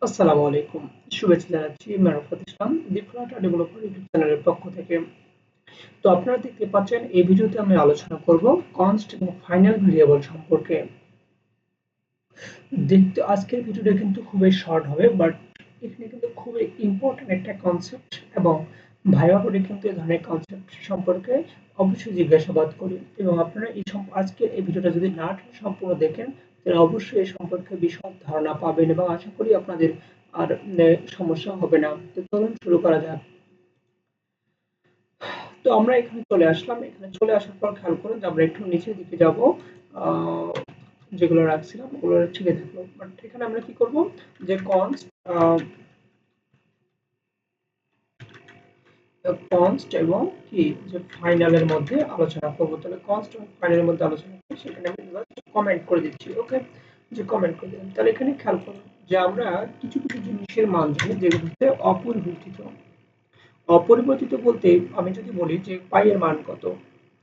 আসসালামু আলাইকুম। শুভেচ্ছা জানাচ্ছি মারুফাত ইসলাম দি ফ্লাটার ডেভেলপার ইউটিউব চ্যানেলের পক্ষ থেকে। তো আপনারা দেখতে পাচ্ছেন এই ভিডিওতে আমি আলোচনা করব কনস্ট এবং ফাইনাল ভেরিয়েবল সম্পর্কে। দেখতে আজকের ভিডিওটা কিন্তু খুবই শর্ট হবে, বাট এখানে কিন্তু খুবই ইম্পর্টেন্ট একটা কনসেপ্ট এবং ভাইবা বোর্ডে কিন্তু এই ধরনের কনসেপ্ট সম্পর্কে অবশ্যই জিজ্ঞাসাবাদ করি এবং আপনারা আজকে এই ভিডিওটা যদি না সম্পূর্ণ দেখেন তাহলে অবশ্যই এই সম্পর্কে বিশদ ধারণা পাবেন এবং আশা করি আপনাদের আর সমস্যা হবে না। তো চলুন শুরু করা যাক। তো আমরা এখানে চলে আসলাম। এখানে চলে আসার পর খেয়াল করুন যে আমরা একটু নিচের দিকে যাব। আহ, যেগুলো রাখছিলাম ওগুলো ঠিকই থাকলো, বাট এখানে আমরা কি করব যে কনস্ট এবং কি যে ফাইনালের মধ্যে আলোচনা করব। তাহলে কনস্ট এবং ফাইনালের মধ্যে আলোচনা করব, সেখানে আমি জাস্ট কমেন্ট করে দিচ্ছি। ওকে, যে কমেন্ট করে দিলাম। তাহলে এখানে খেয়াল করুন যে আমরা কিছু কিছু জিনিসের মান জানি যেগুলো হচ্ছে অপরিবর্তিত। অপরিবর্তিত বলতে আমি যদি বলি যে পাই এর মান কত,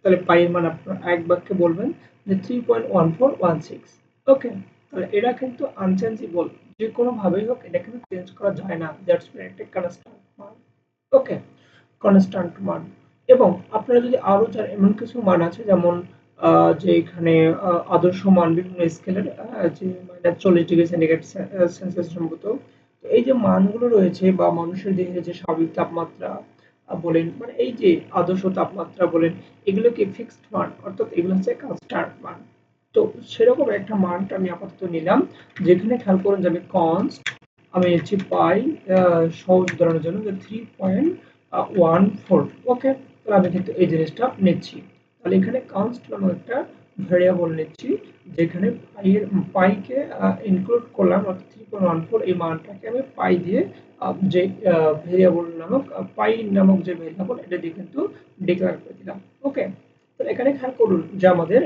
তাহলে পাই এর মান আপনারা এক বাক্যে বলবেন যে 3.1416। ওকে, তাহলে এটা কিন্তু আনচেঞ্জেবল, যে কোনো ভাবেই হোক এটা কিন্তু চেঞ্জ করা যায় না। দ্যাটস একটা কনস্ট্যান্ট মান। ওকে, কনস্ট্যান্ট মান। এবং আপনারা যদি আরো চান এমন কিছু মান আছে, যেমন যে এখানে আদর্শ মান বিভিন্ন স্কেলের, যে -40°C সেলসিয়াস সম্ভবত। তো এই যে মানগুলো রয়েছে বা মানুষের দেহের যে স্বাভাবিক তাপমাত্রা বলেন, মানে এই যে আদর্শ তাপমাত্রা বলেন, এগুলো কি ফিক্সড মান, অর্থাৎ এগুলো হচ্ছে কনস্ট্যান্ট মান। তো সেরকম একটা মানটা আমি আপাতত নিলাম, যেখানে খেয়াল করুন যে আমি কনস্ট আমি হচ্ছে পাই, সহজ উদাহরণের জন্য যে 3.14। ওকে, তাহলে আমি কিন্তু এই জিনিসটা নিচ্ছি। তাহলে এখানে কনস্ট নামক একটা ভেরিয়েবল নিচ্ছি, যেখানে পাইকে ইনক্লুড করলাম, অর্থাৎ 3.14 এই মানটাকে আমি পাই দিয়ে যে ভেরিয়েবল নামক পাই নামক যে ভেরিয়েবল এটা দিয়ে কিন্তু ডিক্লেয়ার করে দিলাম। ওকে, তাহলে এখানে খেয়াল করুন যে আমাদের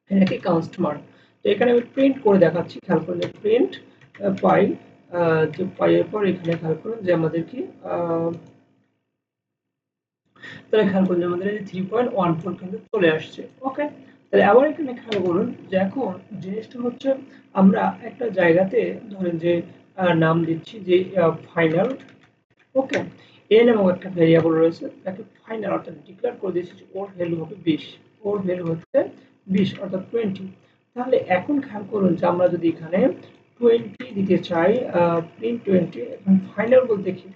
এটাকে কনস্ট মান। তো এখানে আমি প্রিন্ট করে দেখাচ্ছি। খেয়াল করলে প্রিন্ট পাই, যে পাই এর পর এখানে খেয়াল করুন যে আমাদের কি তাহলে খেয়াল করুন যে আমাদের এই 3.14 কিন্তু চলে আসছে। ওকে, তাহলে আবার এখানে খেয়াল করুন যে এখন জিনিসটা হচ্ছে আমরা একটা জায়গাতে ধরেন যে নাম দিচ্ছি যে ফাইনাল। ওকে, এ নামক একটা ভেরিয়েবল রয়েছে, তাকে ফাইনাল অর্থাৎ ডিক্লেয়ার করে দিয়েছি যে ওর ভ্যালু হবে 20। ওর ভ্যালু হচ্ছে 20 অর্থাৎ 20। তাহলে এখন খেয়াল করুন যে আমরা যদি এখানে 20 দিতে চাই, প্রিন্ট 20, এখন ফাইনাল বলতে কি?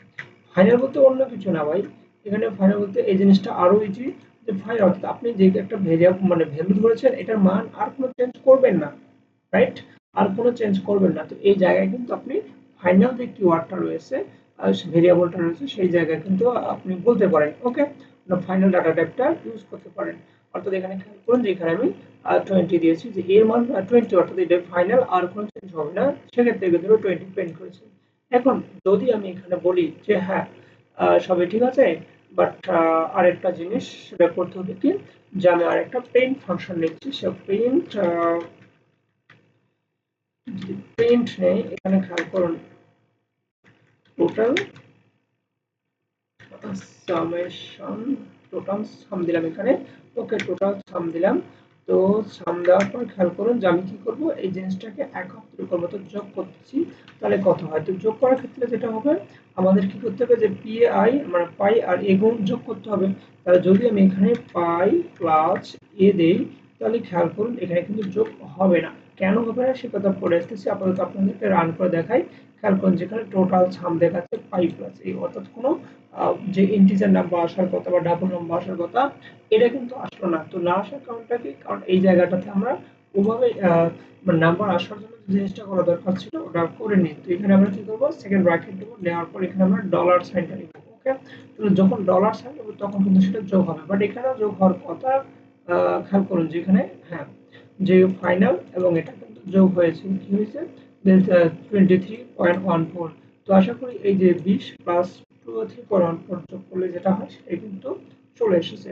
ফাইনাল বলতে অন্য কিছু না ভাই। এখানে ফাইনাল বলতে এই জিনিসটা আরো ইজি, যে ফাইনাল অর্থাৎ আপনি যে একটা ভেরিয়েবল মানে ভ্যালু ধরেছেন এটার মান আর কোনো চেঞ্জ করবেন না, রাইট? আর কোনো চেঞ্জ করবেন না। তো এই জায়গায় কিন্তু আপনি ফাইনাল যে কিওয়ার্ডটা রয়েছে, ভেরিয়েবলটা রয়েছে, সেই জায়গায় কিন্তু আপনি বলতে পারেন। ওকে, ফাইনাল ডাটা টাইপটা ইউজ করতে পারেন। অর্থাৎ এখানে খেয়াল করুন যে এখানে আমি 20 দিয়েছি, যে এর মান 20, অর্থাৎ এটা ফাইনাল, আর কোনো চেঞ্জ হবে না। সেক্ষেত্রে কিন্তু 20 প্রিন্ট করেছে। এখন যদি আমি এখানে বলি যে হ্যাঁ, সবই ঠিক আছে, বাট আরেকটা জিনিস সেটা করতে হবে কি, যে আমি আরেকটা প্রিন্ট ফাংশন লিখছি। সে প্রিন্ট প্রিন্ট নেই, এখানে খেয়াল করুন টোটাল সামেশন, টোটাল সাম দিলাম এখানে। ওকে, টোটাল সাম দিলাম। তো সাম দেওয়ার পর খেয়াল করুন যে আমি কি করব, এই জিনিসটাকে একত্র করবো, তো যোগ করতেছি। তাহলে কত হয়? তো যোগ করার ক্ষেত্রে যেটা হবে, আমাদের কি করতে হবে যে পাই মানে পাই আর এ গুণ যোগ করতে হবে। তাহলে যদি আমি এখানে পাই প্লাস এ দেই, তাহলে খেয়াল করুন এখানে কিন্তু যোগ হবে না। কেন হবে না সে কথা পরে আসতেছি, আপাতত আপনাদেরকে রান করে দেখাই। খেয়াল করুন যেখানে টোটাল সাম দেখাচ্ছে পাই প্লাস এ, অর্থাৎ কোনো যে ইন্টিজার নাম্বার আসার কথা বা ডাবল নাম্বার আসার কথা, এটা কিন্তু আসলো না। তো না আসার কারণটা কি? কারণ এই জায়গাটাতে আমরা ওভাবে মানে নাম্বার আসার জন্য যে জিনিসটা করা দরকার ছিল ওটা করে নিই। তো এখানে আমরা কি করবো, সেকেন্ড ব্র্যাকেট দেবো, নেওয়ার পর এখানে আমরা ডলার সাইনটা নিব। ওকে, তো যখন ডলার সাইন দেবো তখন কিন্তু সেটা যোগ হবে, বাট এখানেও যোগ হওয়ার কথা। খেয়াল করুন যেখানে হ্যাঁ, যে ফাইনাল এবং এটা কিন্তু যোগ হয়েছে। কি হয়েছে? 23.14। তো আশা করি এই যে 20 প্লাস 3.14 যোগ করলে যেটা হয় সেটাই কিন্তু চলে এসেছে।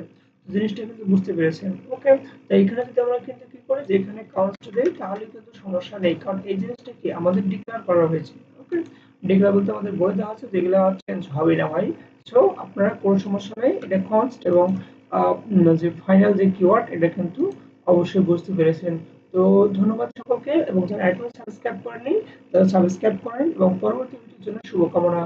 জিনিসটা কিন্তু বুঝতে পেরেছেন। ওকে, তাই এখানে যদি আমরা কিন্তু কি করি যে এখানে কাউন্ট দেই তাহলে কিন্তু সমস্যা নেই, কারণ এই জিনিসটা কি আমাদের ডিক্লেয়ার করা হয়েছে। ওকে, ডিক্লেয়ার বলতে আমাদের বলে দেওয়া আছে যেগুলো চেঞ্জ হবে না ভাই। সো আপনারা কোনো সমস্যা নেই, এটা কনস্ট এবং যে ফাইনাল যে কিওয়ার্ড এটা কিন্তু অবশ্যই বুঝতে পেরেছেন। তো ধন্যবাদ সকলকে, এবং যারা এখনো সাবস্ক্রাইব করেননি তারা সাবস্ক্রাইব করেন, এবং পরবর্তী ভিডিওর জন্য শুভকামনা।